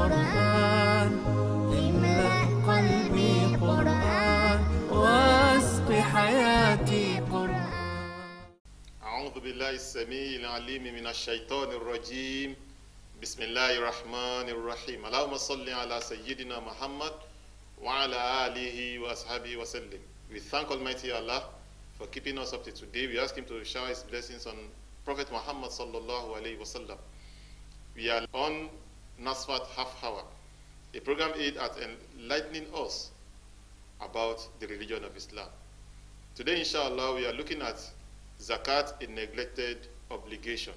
قرآن املأ قلبي قرآن واسق حياتي قرآن. أعوذ بالله السميع العليم من الشيطان الرجيم. بسم الله الرحمن الرحيم. اللهم صل على سيدنا Muhammad وعلى آله وأصحابه وسلم. We thank Almighty Allah for keeping us up to today. We ask Him to shower His blessings on Prophet Muhammad sallallahu alaihi wasallam. We are on Nasfat half hour, a program aimed at enlightening us about the religion of Islam. Today, inshallah, we are looking at zakat, a neglected obligation.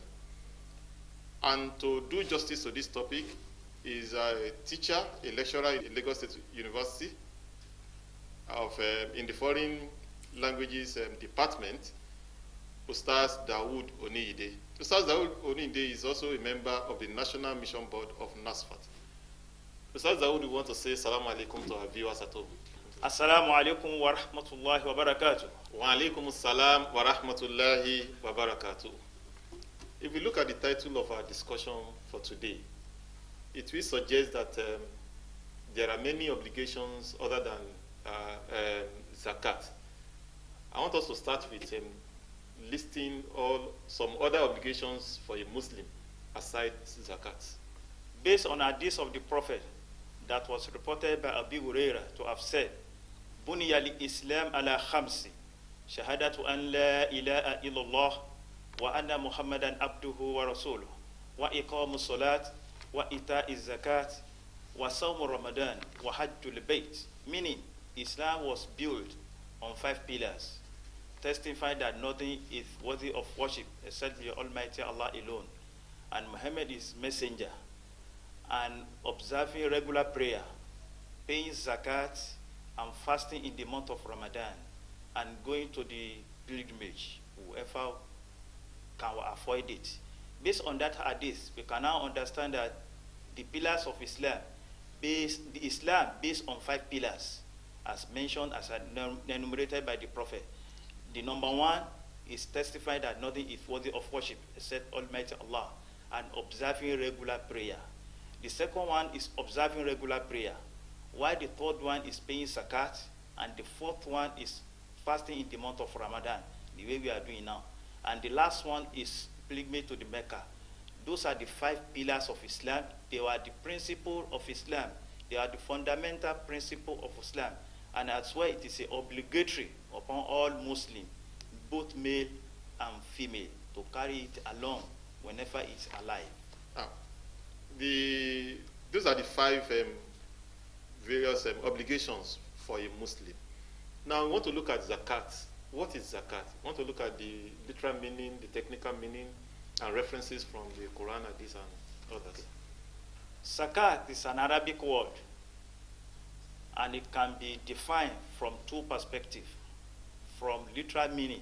And to do justice to this topic is a teacher, a lecturer in Lagos State University in the foreign languages department, Ustaz Dawood Oniide. Ustaz Dawood Oniide is also a member of the National Mission Board of Nasfat. Ustaz Dawood, we want to say Assalamu alaikum to our viewers at home. Assalamu alaikum wa rahmatullahi wa barakatuh. Wa alaikum assalam wa rahmatullahi wa barakatuh. If we look at the title of our discussion for today, it will suggest that there are many obligations other than zakat. I want us to start with listing some other obligations for a Muslim aside zakat. Based on hadith of the Prophet that was reported by Abu Hurairah to have said, Buniya al-Islam ala khamsi, shahadatu an la ilaha illallah, wa anna Muhammadan abduhu wa rasuluh, wa iqamu salat, wa ita'i zakat, wa sawmu Ramadan, wa hajjul bayt. Meaning, Islam was built on 5 pillars, testifying that nothing is worthy of worship except the Almighty Allah alone, and Muhammad is messenger, and observing regular prayer, paying zakat, and fasting in the month of Ramadan, and going to the pilgrimage, whoever can avoid it. Based on that hadith, we can now understand that the pillars of Islam, based on 5 pillars, as mentioned, as enumerated by the Prophet. The number 1 is testifying that nothing is worthy of worship except Almighty Allah, and observing regular prayer. The second one is observing regular prayer, while the third one is paying zakat, and the fourth one is fasting in the month of Ramadan, the way we are doing now. And the last one is pilgrimage to the Mecca. Those are the 5 pillars of Islam. They are the principle of Islam. They are the fundamental principle of Islam. And that's why it is obligatory upon all Muslims, both male and female, to carry it along whenever it's alive. Those are the 5 various obligations for a Muslim. Now we want to look at zakat. What is zakat? We want to look at the literal meaning, the technical meaning, and references from the Quran, Hadith, and others. Zakat is an Arabic word, and it can be defined from 2 perspectives, from literal meaning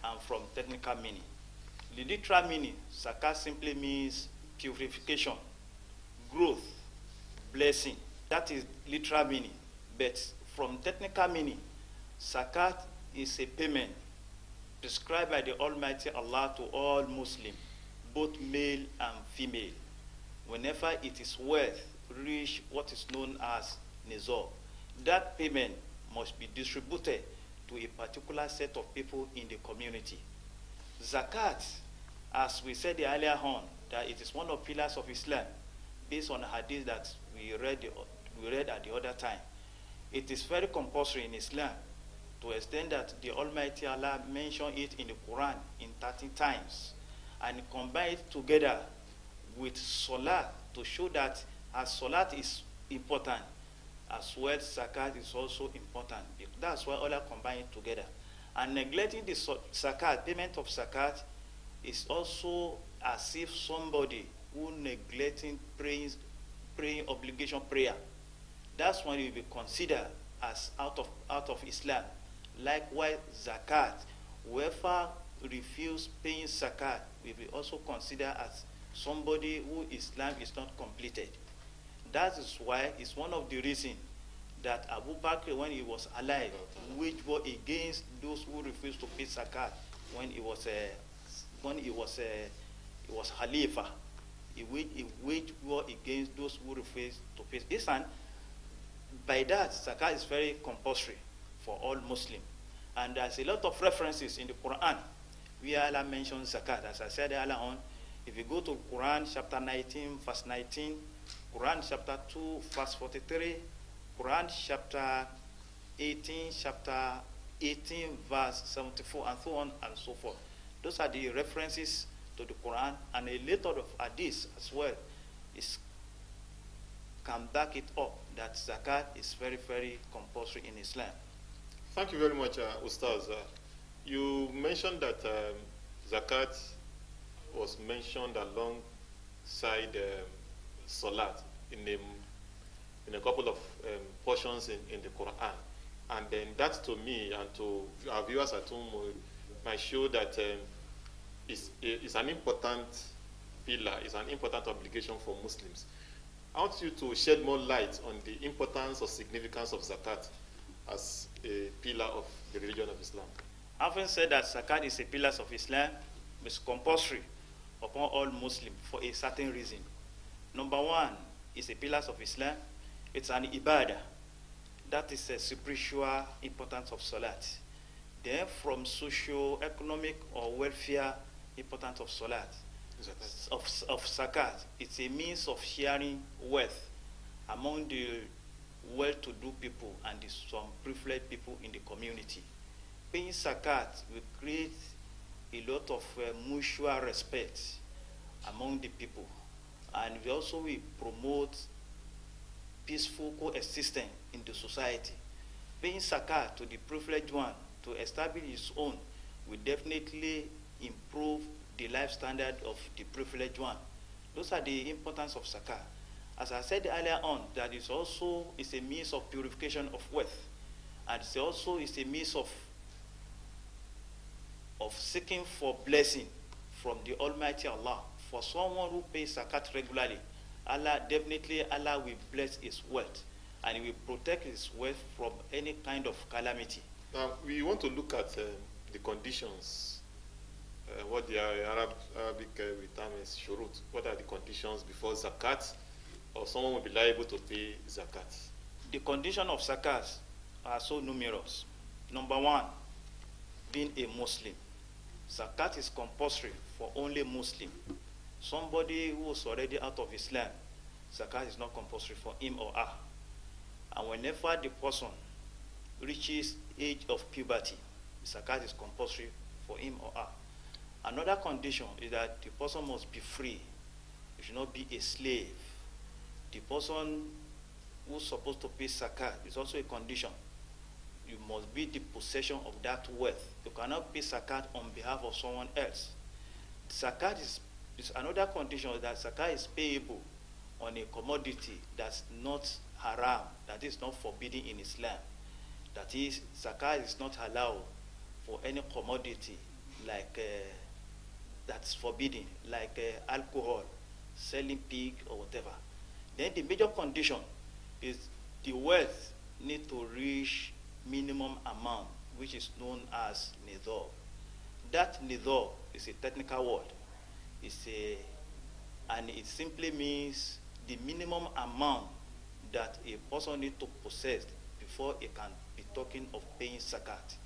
and from technical meaning. The literal meaning, zakat simply means purification, growth, blessing. That is literal meaning. But from technical meaning, zakat is a payment prescribed by the Almighty Allah to all Muslims, both male and female, whenever it is worth reach what is known as nizar. That payment must be distributed to a particular set of people in the community. Zakat, as we said earlier on, that it is one of the pillars of Islam, based on the hadith that we read at the other time. It is very compulsory in Islam, to extend that the Almighty Allah mentioned it in the Quran in 30 times, and combine it together with salat to show that as salat is important, as well zakat is also important. That's why Allah combine it together. And neglecting the zakat, payment of zakat, is also as if somebody who neglecting praying obligation prayer. That's when it will be considered as out of Islam. Likewise, zakat, whoever refuse paying zakat will be also considered as somebody who Islam is not completed. That is why it's one of the reasons that Abu Bakr, when he was alive, waged war against those who refused to pay zakat when he was Khalifa. He wage war against those who refuse to pay. Listen, by that, zakat is very compulsory for all Muslims. And there's a lot of references in the Quran where Allah mentions zakat. As I said earlier on, if you go to Quran chapter 19, verse 19, Quran chapter 2, verse 43, Quran chapter 18, verse 74, and so on and so forth. Those are the references to the Quran, and a lot of hadith as well can back it up that zakat is very, very compulsory in Islam. Thank you very much, Ustaz. You mentioned that zakat was mentioned alongside salat in a couple of portions in the Quran. And then that, to me and to our viewers at home, might show that it's an important pillar, it's an important obligation for Muslims. I want you to shed more light on the importance or significance of zakat as a pillar of the religion of Islam. Having said that zakat is a pillar of Islam, it's compulsory upon all Muslims for a certain reason. Number one, it's a pillar of Islam. It's an ibadah. That is a spiritual importance of salat. Then from socio-economic or welfare importance of salat, of zakat, it's a means of sharing wealth among the well-to-do people and some privileged people in the community. Paying zakat will create a lot of mutual respect among the people, and we also will promote peaceful coexistence in the society. Paying zakat to the privileged one to establish his own will definitely improve the life standard of the privileged one. Those are the importance of zakat. As I said earlier on, that is also is a means of purification of wealth, and it also is a means of seeking for blessing from the Almighty Allah. For someone who pays zakat regularly, Allah will bless his wealth, and he will protect his wealth from any kind of calamity. Now, we want to look at the conditions, what the Arabic term is shurut. What are the conditions before zakat, or someone will be liable to pay zakat? The conditions of zakat are so numerous. Number one, being a Muslim. Zakat is compulsory for only Muslim. Somebody who is already out of Islam, zakat is not compulsory for him or her. And whenever the person reaches age of puberty, zakat is compulsory for him or her. Another condition is that the person must be free. He should not be a slave. The person who's supposed to pay zakat is also a condition. You must be the possession of that wealth. You cannot pay zakat on behalf of someone else. Zakat is another condition, that zakat is payable on a commodity that's not haram, that is not forbidden in Islam. That is, zakat is not allowed for any commodity like that's forbidden, like alcohol, selling pig or whatever. Then the major condition is the wealth need to reach minimum amount, which is known as nidab. That nidab is a technical word. And it simply means the minimum amount that a person needs to possess before he can be talking of paying zakat.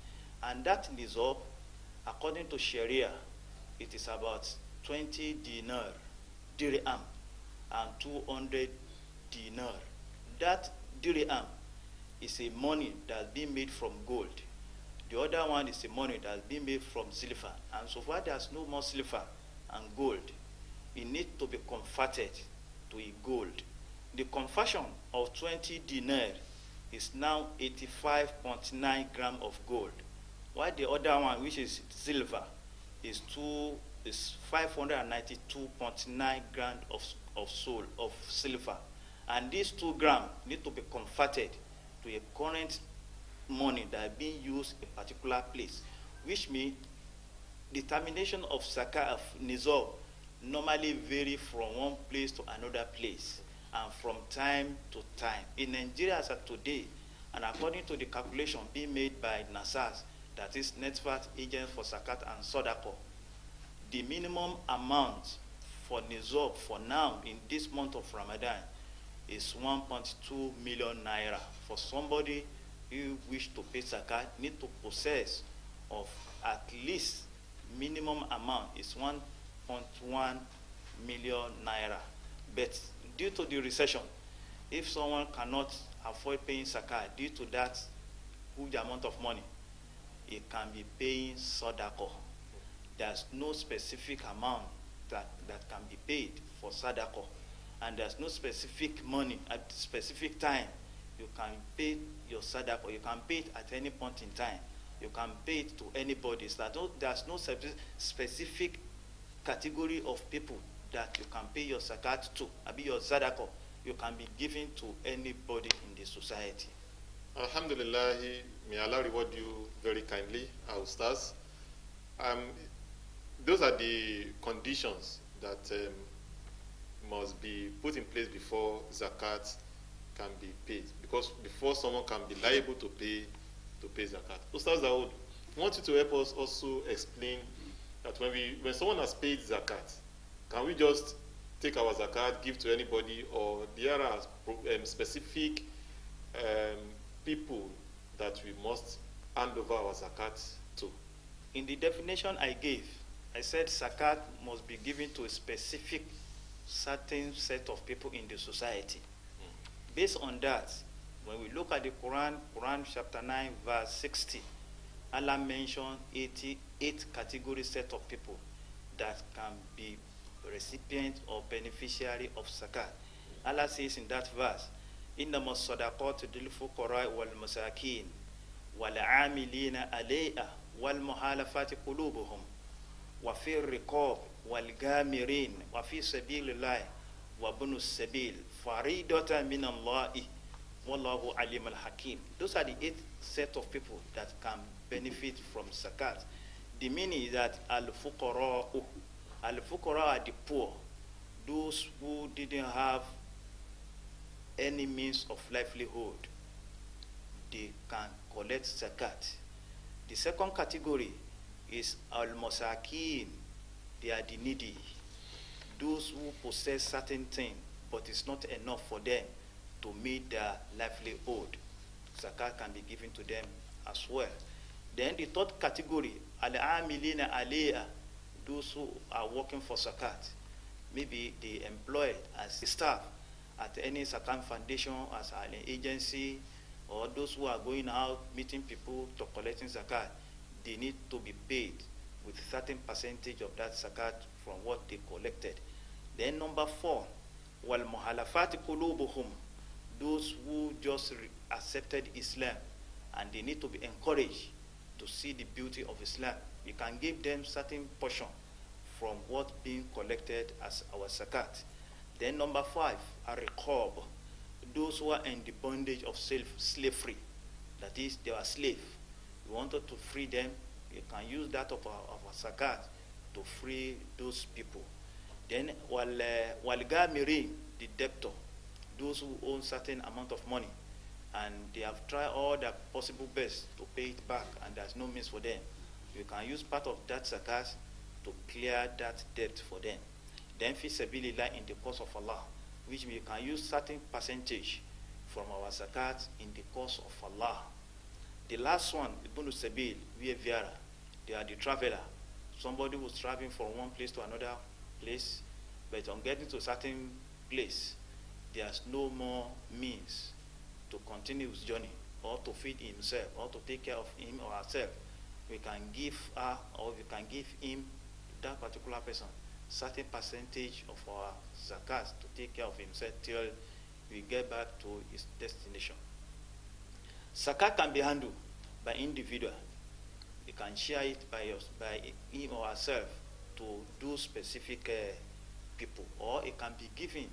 And that nidab, according to Sharia, it is about 20 dirham, and 200 dinar. That dirham is a money that's being made from gold. The other one is a money that's being made from silver. And so far there's no more silver and gold, it needs to be converted to a gold. The conversion of 20 dinar is now 85.9 grams of gold, while the other one, which is silver, is 592.9 grams of silver. And these 2 grams need to be converted to a current money that is being used in a particular place, which means determination of zakat of nizab normally vary from one place to another place and from time to time. In Nigeria as of today, and according to the calculation being made by Nasfat, that is Nasfat Agents for Zakat and Sodaqah, the minimum amount for Nizab for now in this month of Ramadan is 1.2 million naira. For somebody who wish to pay zakat, need to possess of at least minimum amount is 1.1 million naira. But due to the recession, if someone cannot afford paying zakat due to that huge amount of money, he can be paying sadaqah. There's no specific amount that can be paid for sadaqah, and there's no specific money at specific time you can pay your sadaqah. You can pay it at any point in time. You can pay it to anybody. So there's no specific category of people that you can pay your zakat to. Abi your sadaqah, you can be given to anybody in the society. Alhamdulillah, may Allah reward you very kindly, our Ustaz. Those are the conditions that must be put in place before zakat can be paid. Because before someone can be liable to pay zakat. Ustaz Dawood, I want you to help us also explain that when someone has paid zakat, can we just take our zakat, give to anybody, or there are specific people that we must hand over our zakat to? In the definition I gave, I said zakat must be given to a specific certain set of people in the society. Based on that, when we look at the Quran chapter 9 verse 60, Allah mentioned 88 category set of people that can be recipient or beneficiary of zakat. Allah says in that verse, إنما الصدقات للفقراء والمساكين والعاملين عليها والمحالفات قلوبهم وفي الرقاب والغامرين وفي سبيل الله وابن السبيل فريضة من الله والله عليم الحكيم. Those are the 8 set of people that can benefit from zakat. The meaning is that al-fuqara are the poor, those who didn't have any means of livelihood. They can collect zakat. The second category is al-masakin. They are the needy, those who possess certain things, but it's not enough for them to meet their livelihood. Zakat can be given to them as well. Then the third category, al-amilina alayha, those who are working for zakat. Maybe they employed as staff at any zakat foundation, as an agency, or those who are going out meeting people to collecting zakat. They need to be paid with a certain percentage of that zakat from what they collected. Then number 4, wal muhalafati qulubuhum, those who just accepted Islam and they need to be encouraged to see the beauty of Islam. We can give them certain portion from what being collected as our zakat. Then number 5, ar-riqab, those who are in the bondage of slavery, that is, they are slave. We wanted to free them. You can use that of our zakat to free those people. Then wal-gamirin, the debtor, those who own certain amount of money and they have tried all their possible best to pay it back and there's no means for them. You can use part of that zakat to clear that debt for them. Then fi sabilillah, in the cause of Allah, which we can use certain percentage from our zakat in the cause of Allah. The last one, Ibn Sabil, Viera, they are the traveler. Somebody who's traveling from one place to another place, but on getting to a certain place, there's no more means to continue his journey or to feed himself or to take care of him or herself. We can give her or we can give him, that particular person, certain percentage of our zakat to take care of himself till we get back to his destination. Zakat can be handled by individual. You can share it by him or herself to do specific people, or it can be given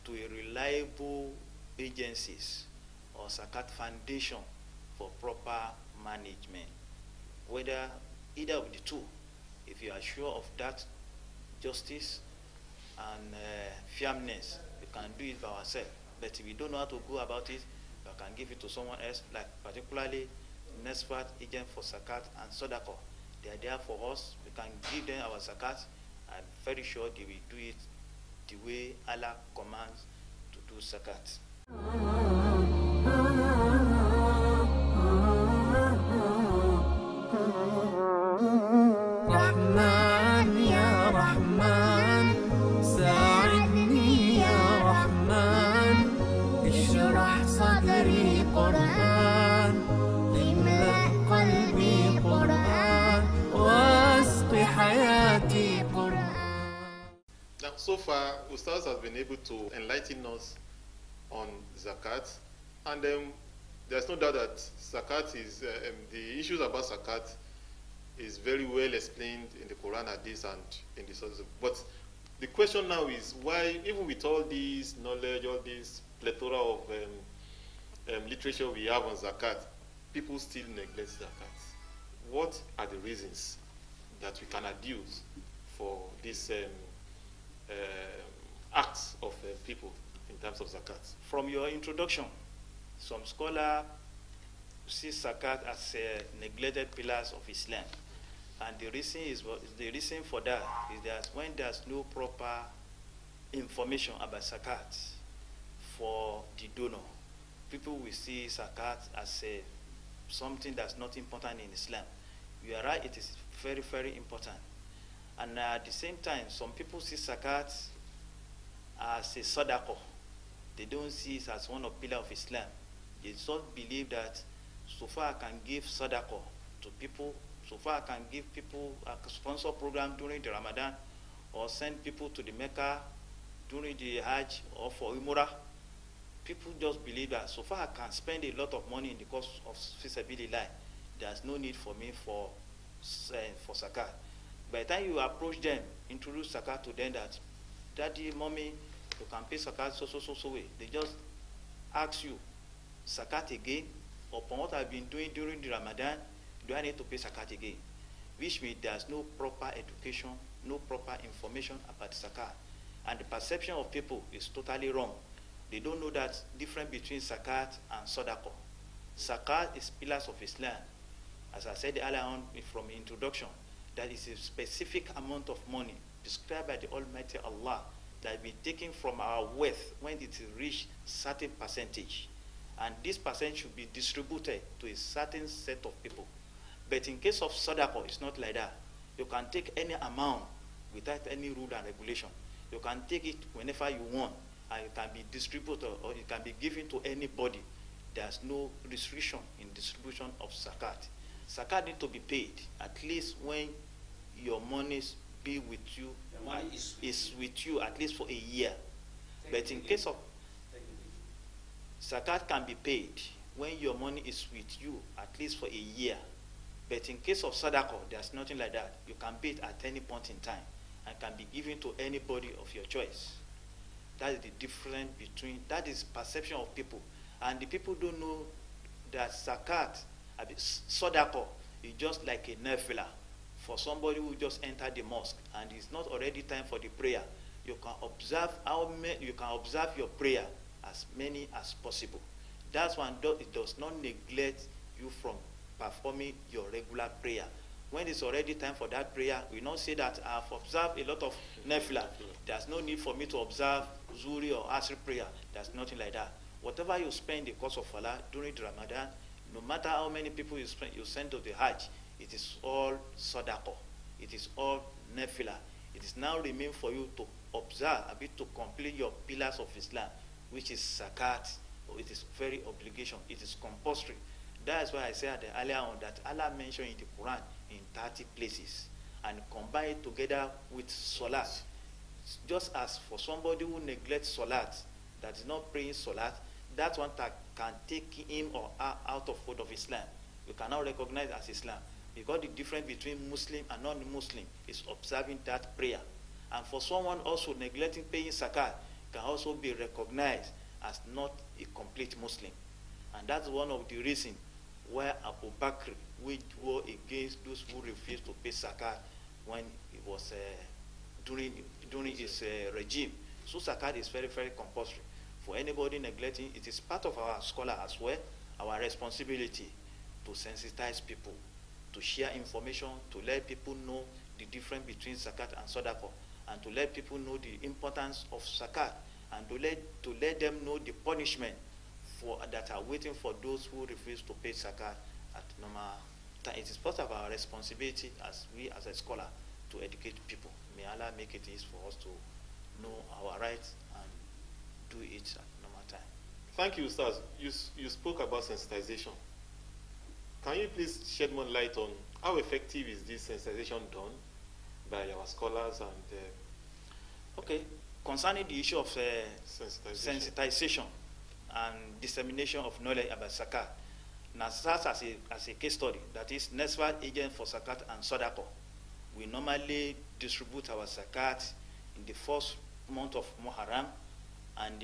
to a reliable agencies or zakat foundation for proper management. Whether either of the two, if you are sure of that justice and fairness, we can do it by ourselves. But if we don't know how to go about it, we can give it to someone else, like particularly Nasfat agent for zakat and sadaqah. They are there for us. We can give them our zakat I'm very sure they will do it the way Allah commands to do zakat. رحمن يا رحمن ساعدني يا رحمن اشرح صدري قرآن املأ قلبي قرآن واسق حياتي قرآن. Now, so far, Ustaz has been able to enlighten us on zakat, and there's no doubt that zakat is the issues about zakat is very well explained in the Quran, Hadith, and in the sources. But the question now is why, even with all this knowledge, all this plethora of literature we have on zakat, people still neglect zakat. What are the reasons that we can adduce for these acts of people in terms of zakat? From your introduction, some scholars see zakat as neglected pillars of Islam. And the reason for that is that when there's no proper information about zakat for the donor, people will see zakat as something that's not important in Islam. You are right, it is very, very important. And at the same time, some people see zakat as a sadaqah. They don't see it as one of the pillars of Islam. They just believe that so far I can give sadaqah to people, so far I can give people a sponsor program during the Ramadan, or send people to the Mecca during the Hajj or for Umrah. People just believe that so far I can spend a lot of money in the course of feasibility. There's no need for me for zakat. By the time you approach them, introduce zakat to them that, Daddy, Mommy, you can pay zakat so way. They just ask you, zakat again? Upon what I've been doing during the Ramadan, do I need to pay zakat again? Which means there's no proper education, no proper information about zakat. And the perception of people is totally wrong. They don't know that difference between zakat and sadaqah. Zakat is pillars of Islam. As I said earlier on from the introduction, that is a specific amount of money prescribed by the Almighty Allah that will be taken from our wealth when it reaches certain percentage. And this percent should be distributed to a certain set of people. But in case of sadaqah, it's not like that. You can take any amount without any rule and regulation. You can take it whenever you want, and it can be distributed or it can be given to anybody. There's no restriction in distribution of zakat. Zakat need to be paid at least when your monies be with you, is with you at least for a year. But in case of zakat can be paid when your money is with you at least for a year. But in case of sadaqah, there's nothing like that. You can pay it at any point in time and can be given to anybody of your choice. That is the difference between, that is perception of people. And the people don't know that zakat, sadaqah, is just like a nafila for somebody who just entered the mosque and it's not already time for the prayer. You can observe your prayer as many as possible. That's one. It does not neglect you from performing your regular prayer. When it's already time for that prayer, we not say that I've observed a lot of nafila. There's no need for me to observe Zuri or Asr prayer. There's nothing like that. Whatever you spend the course of Allah during the Ramadan, no matter how many people you send to the Hajj, it is all sadaqah. It is all nafila. It is now remain for you to observe a bit to complete your pillars of Islam, which is zakat. It is very obligation. It is compulsory. That's why I said earlier on that Allah mentioned in the Quran in 30 places and combine it together with salat. Just as for somebody who neglects salat, that is not praying salat, that one that can take him or her out of fold of Islam. You cannot recognize as Islam. Because the difference between Muslim and non-Muslim is observing that prayer. And for someone also neglecting paying zakat can also be recognized as not a complete Muslim. And that's one of the reasons why Abu Bakr waged war against those who refused to pay zakat when it was during his regime. So zakat is very, very compulsory. For anybody neglecting, it is part of our scholar as well, our responsibility to sensitize people, to share information, to let people know the difference between zakat and sadaqah, and to let people know the importance of zakat, and to let them know the punishment that are waiting for those who refuse to pay zakat at normal time. It is part of our responsibility as a scholar to educate people. May Allah make it easy for us to know our rights and do it at normal time. Thank you, Ustaz. You spoke about sensitization. Can you please shed more light on how effective is this sensitization done by our scholars and okay, concerning the issue of sensitization. sensitization and dissemination of knowledge about zakat, Nasfat as a case study, that is Nasfat agent for zakat and sadaqah. We normally distribute our zakat in the first month of Muharram and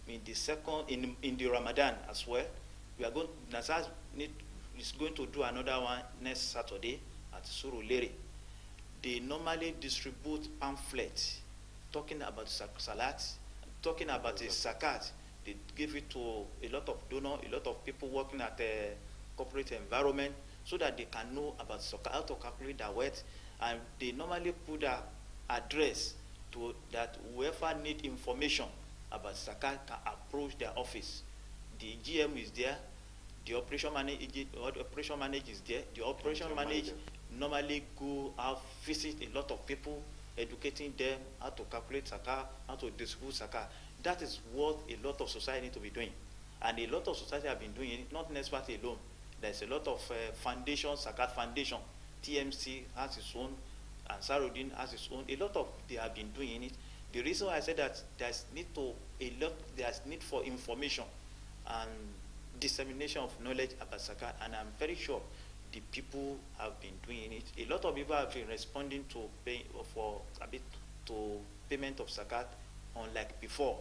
in the Ramadan as well. We are going. Nasfat is going to do another one next Saturday at Surulere. They normally distribute pamphlets talking about salat, talking about the zakat. They give it to a lot of donors, a lot of people working at a corporate environment, so that they can know about zakat, how to calculate their wealth, and they normally put their address to that whoever need information about zakat can approach their office. The GM is there, the operation manager is there. The operation manager normally go out, visit a lot of people, educating them how to calculate zakat, how to distribute zakat. That is what a lot of society need to be doing, and a lot of society have been doing it. Not Nasfat alone. There's a lot of foundations, zakat foundation, TMC has its own, and Sarudin has its own. A lot of they have been doing it. The reason why I said that there's need for information and dissemination of knowledge about zakat, and I'm very sure the people have been doing it. A lot of people have been responding to payment of zakat, unlike before,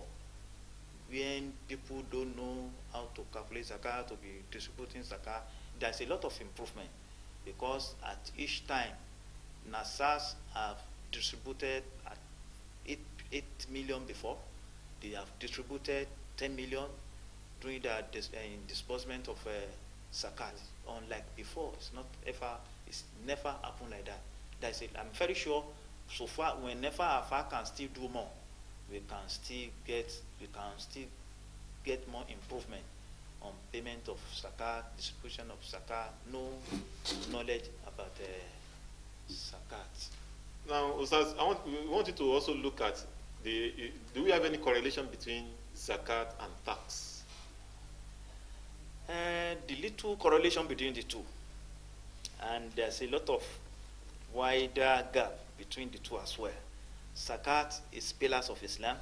when people don't know how to calculate zakat, to be distributing zakat. There's a lot of improvement, because at each time Nasas have distributed at 8 million before. They have distributed 10 million during the disbursement of zakat. Unlike before, it's never happened like that. That's it. I'm very sure so far, whenever Afa can still do more, we can still get more improvement on payment of zakat, distribution of zakat, no knowledge about zakat. Now, Ustaz, we want you to also look at do we have any correlation between zakat and tax? The little correlation between the two, and there's a lot of wider gap between the two as well. Zakat is pillars of Islam,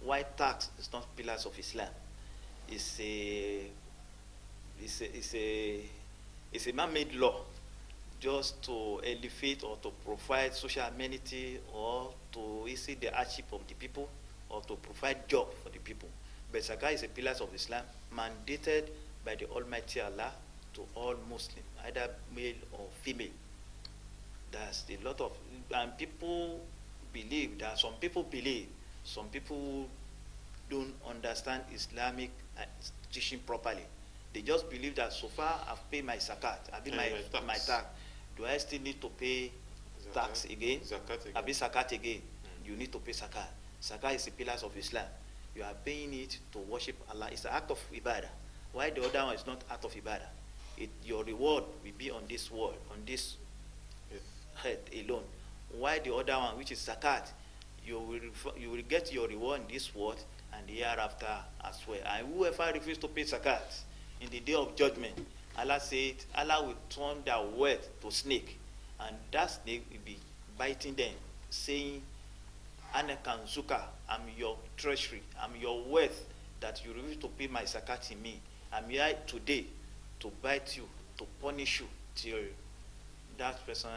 while tax is not pillars of Islam. It's a man-made law, just to elevate or to provide social amenity, or to ease the hardship of the people, or to provide job for the people. But zakat is a pillars of Islam, mandated by the Almighty Allah to all Muslims, either male or female. There's a lot of, and people believe that some people don't understand Islamic teaching properly. They just believe that so far I've paid my zakat, I've paid my tax. Do I still need to pay tax again? I've paid zakat again. You need to pay zakat. Zakat is the pillars of Islam. You are paying it to worship Allah. It's an act of ibadah. Why the other one is not act of ibadah? Your reward will be on this world, on this head alone. Why the other one, which is zakat, you will get your reward in this world and the hereafter as well. And whoever refuses to pay zakat in the day of judgment, Allah said, Allah will turn their wealth to snake, and that snake will be biting them, saying, Anakan Zuka, I'm your treasury, I'm your wealth that you refuse to pay my zakat in me. I'm here today to bite you, to punish you till that person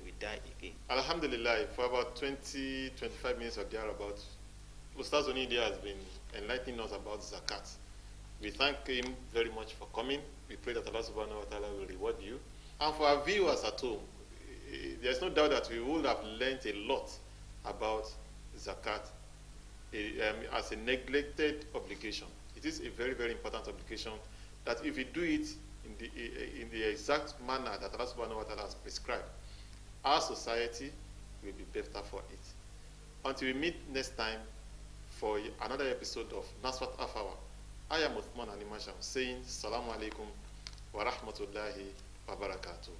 will die again. Alhamdulillah, for about 20-25 minutes or thereabouts, Ustaz Onidia has been enlightening us about zakat. We thank him very much for coming. We pray that Allah subhanahu wa ta'ala will reward you. And for our viewers at home, there's no doubt that we would have learned a lot about zakat as a neglected obligation. It is a very, very important obligation that if you do it in the exact manner that Allah subhanahu wa ta'ala has prescribed, our society will be better for it. Until we meet next time for another episode of Nasfat Afawa, I am Uthman Animasham saying Salamu Alaikum wa Rahmatullahi wa Barakatuh.